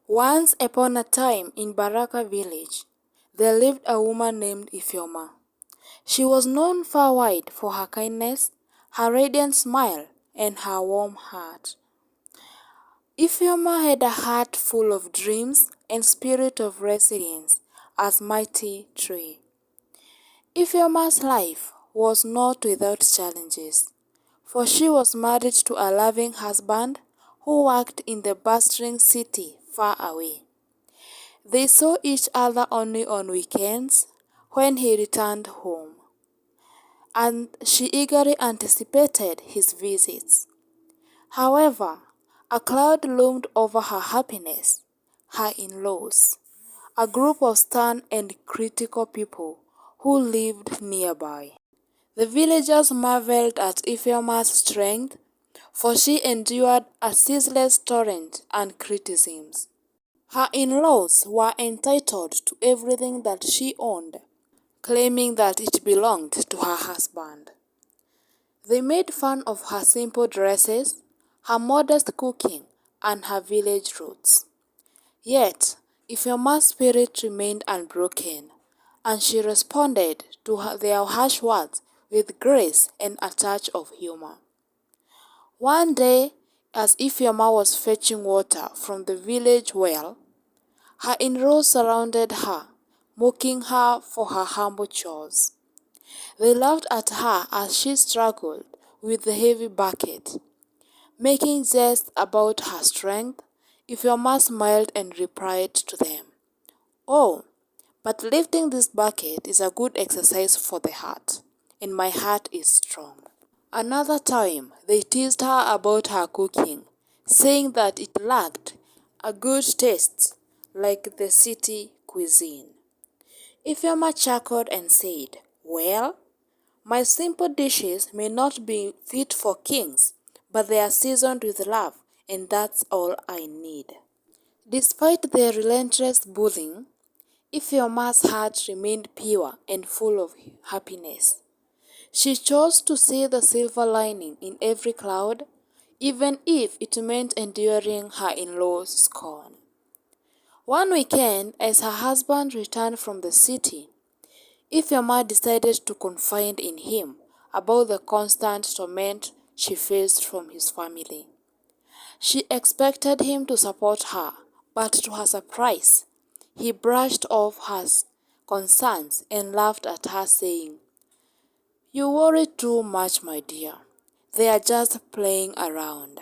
Once upon a time in Baraka village, there lived a woman named Ifeoma. She was known far wide for her kindness, her radiant smile, and her warm heart. Ifeoma had a heart full of dreams and spirit of resilience as mighty tree. Ifeoma's life was not without challenges, for she was married to a loving husband who worked in the bustling city far away. They saw each other only on weekends when he returned home, and she eagerly anticipated his visits. However, a cloud loomed over her happiness: her in-laws, a group of stern and critical people who lived nearby. The villagers marveled at Ifeoma's strength, for she endured a ceaseless torrent and criticisms. Her in-laws were entitled to everything that she owned, claiming that it belonged to her husband. They made fun of her simple dresses, her modest cooking, and her village roots. Yet, Ifeoma's spirit remained unbroken, and she responded to their harsh words with grace and a touch of humor. One day, as Ifeoma was fetching water from the village well, her in-laws surrounded her, mocking her for her humble chores. They laughed at her as she struggled with the heavy bucket. Making jest about her strength, Ifeoma smiled and replied to them, "Oh, but lifting this bucket is a good exercise for the heart, and my heart is strong." Another time, they teased her about her cooking, saying that it lacked a good taste like the city cuisine. Ifeoma chuckled and said, "Well, my simple dishes may not be fit for kings, but they are seasoned with love, and that's all I need." Despite their relentless bullying, Ifeoma's heart remained pure and full of happiness. She chose to see the silver lining in every cloud, even if it meant enduring her in-laws' scorn. One weekend, as her husband returned from the city, Ifeoma decided to confide in him about the constant torment she faced from his family. She expected him to support her, but to her surprise, he brushed off her concerns and laughed at her, saying, "You worry too much, my dear. They are just playing around."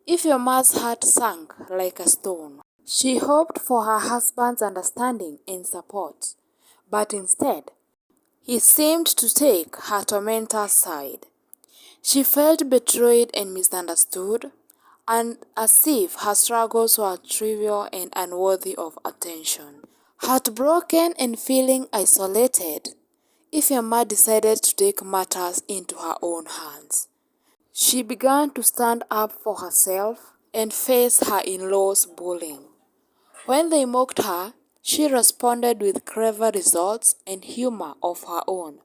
Ifeoma's heart sank like a stone. She hoped for her husband's understanding and support, but instead, he seemed to take her tormentor's side. She felt betrayed and misunderstood, and as if her struggles were trivial and unworthy of attention. Heartbroken and feeling isolated, Ifeoma decided to take matters into her own hands. She began to stand up for herself and face her in-laws' bullying. When they mocked her, she responded with clever results and humor of her own,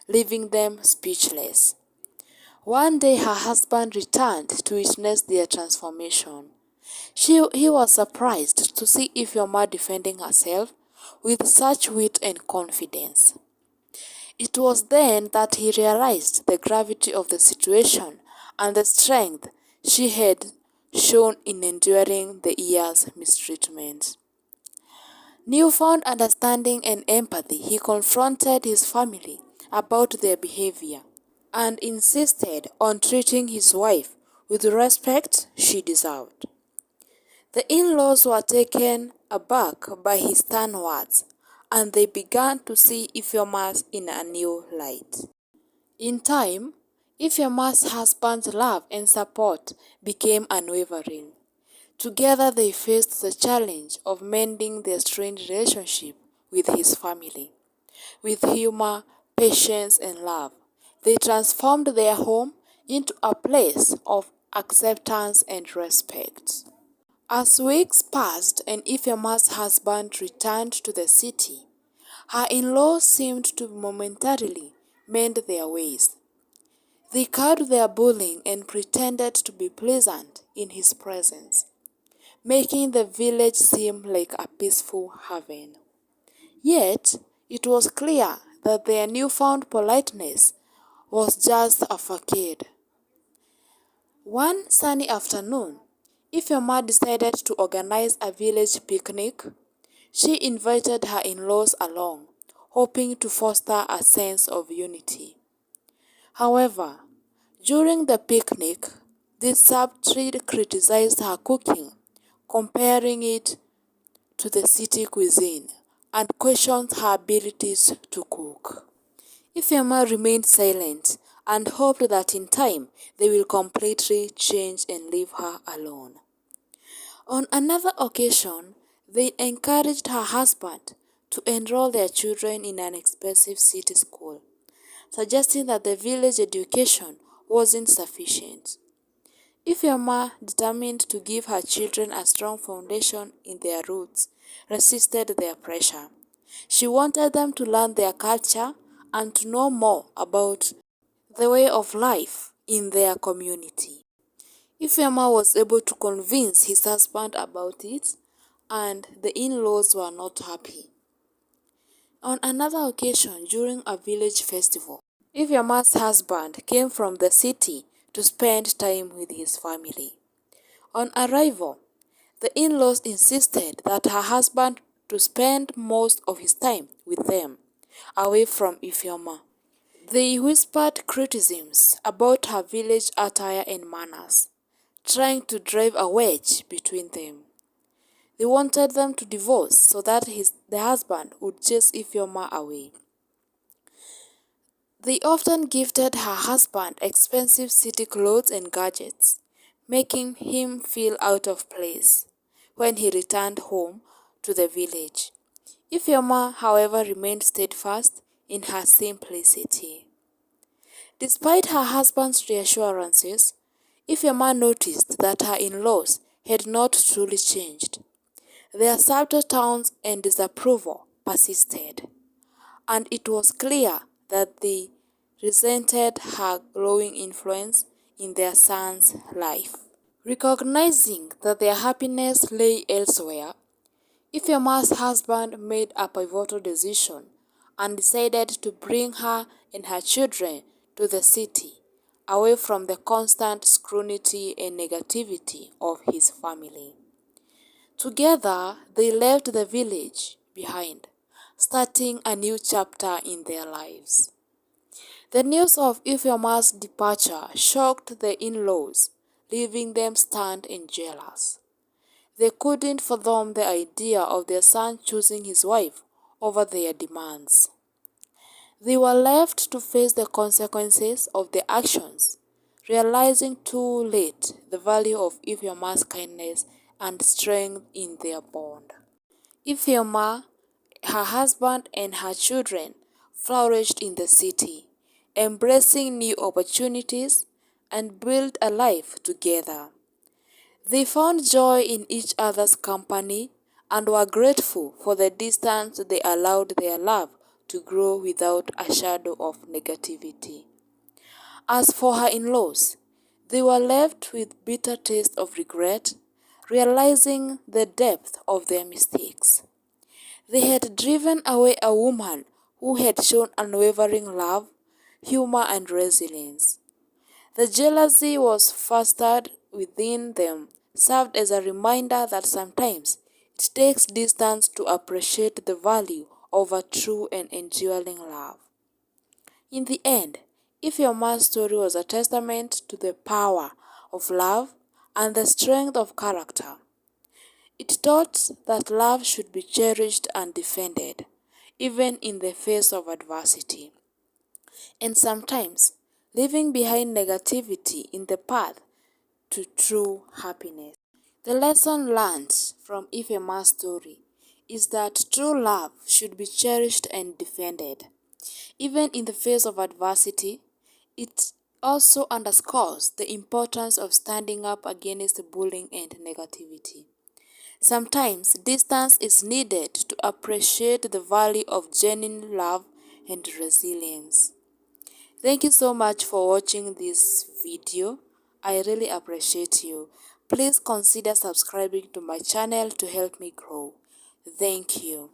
leaving them speechless. One day her husband returned to witness their transformation. He was surprised to see Ifeoma defending herself with such wit and confidence. It was then that he realized the gravity of the situation and the strength she had shown in enduring the year's mistreatment. Newfound understanding and empathy, he confronted his family about their behavior and insisted on treating his wife with the respect she deserved. The in-laws were taken aback by his stern words, and they began to see Ifeoma in a new light. In time, Ifeoma's husband's love and support became unwavering. Together they faced the challenge of mending their strained relationship with his family. With humor, patience, and love, they transformed their home into a place of acceptance and respect. As weeks passed and Ifeoma's husband returned to the city, her in-laws seemed to momentarily mend their ways. They curbed their bullying and pretended to be pleasant in his presence, making the village seem like a peaceful haven. Yet, it was clear that their newfound politeness was just a facade. One sunny afternoon, Ifeoma decided to organize a village picnic. She invited her in-laws along, hoping to foster a sense of unity. However, during the picnic, the subtly criticized her cooking, comparing it to the city cuisine, and questioned her abilities to cook. Ifeoma remained silent and hoped that in time they will completely change and leave her alone. On another occasion, they encouraged her husband to enroll their children in an expensive city school, suggesting that the village education wasn't sufficient. Ifeoma, determined to give her children a strong foundation in their roots, resisted their pressure. She wanted them to learn their culture and to know more about the way of life in their community. Ifeoma was able to convince his husband about it, and the in-laws were not happy. On another occasion, during a village festival, Ifeoma's husband came from the city to spend time with his family. On arrival, the in-laws insisted that her husband to spend most of his time with them, away from Ifeoma. They whispered criticisms about her village attire and manners, trying to drive a wedge between them. They wanted them to divorce so that the husband would chase Ifeoma away. They often gifted her husband expensive city clothes and gadgets, making him feel out of place when he returned home to the village. Ifeoma, however, remained steadfast in her simplicity. Despite her husband's reassurances, Ifeoma noticed that her in-laws had not truly changed. Their subtle tones and disapproval persisted, and it was clear that they resented her growing influence in their son's life. Recognizing that their happiness lay elsewhere, Ifeoma's husband made a pivotal decision and decided to bring her and her children to the city, away from the constant scrutiny and negativity of his family. Together, they left the village behind, starting a new chapter in their lives. The news of Ifeoma's departure shocked the in-laws, leaving them stunned and jealous. They couldn't fathom the idea of their son choosing his wife over their demands. They were left to face the consequences of their actions, realizing too late the value of Ifeoma's kindness and strength in their bond. Ifeoma, her husband, and her children flourished in the city, embracing new opportunities and built a life together. They found joy in each other's company and were grateful for the distance they allowed their love to grow without a shadow of negativity. As for her in-laws, they were left with bitter taste of regret, realizing the depth of their mistakes. They had driven away a woman who had shown unwavering love, humor, and resilience. The jealousy was fostered within them, served as a reminder that sometimes it takes distance to appreciate the value of a true and enduring love. In the end, Ifeoma's story was a testament to the power of love and the strength of character. It taught that love should be cherished and defended, even in the face of adversity. And sometimes, leaving behind negativity in the path to true happiness. The lesson learned from Ifeoma's story is that true love should be cherished and defended. Even in the face of adversity, it also underscores the importance of standing up against bullying and negativity. Sometimes distance is needed to appreciate the value of genuine love and resilience. Thank you so much for watching this video. I really appreciate you. Please consider subscribing to my channel to help me grow. Thank you.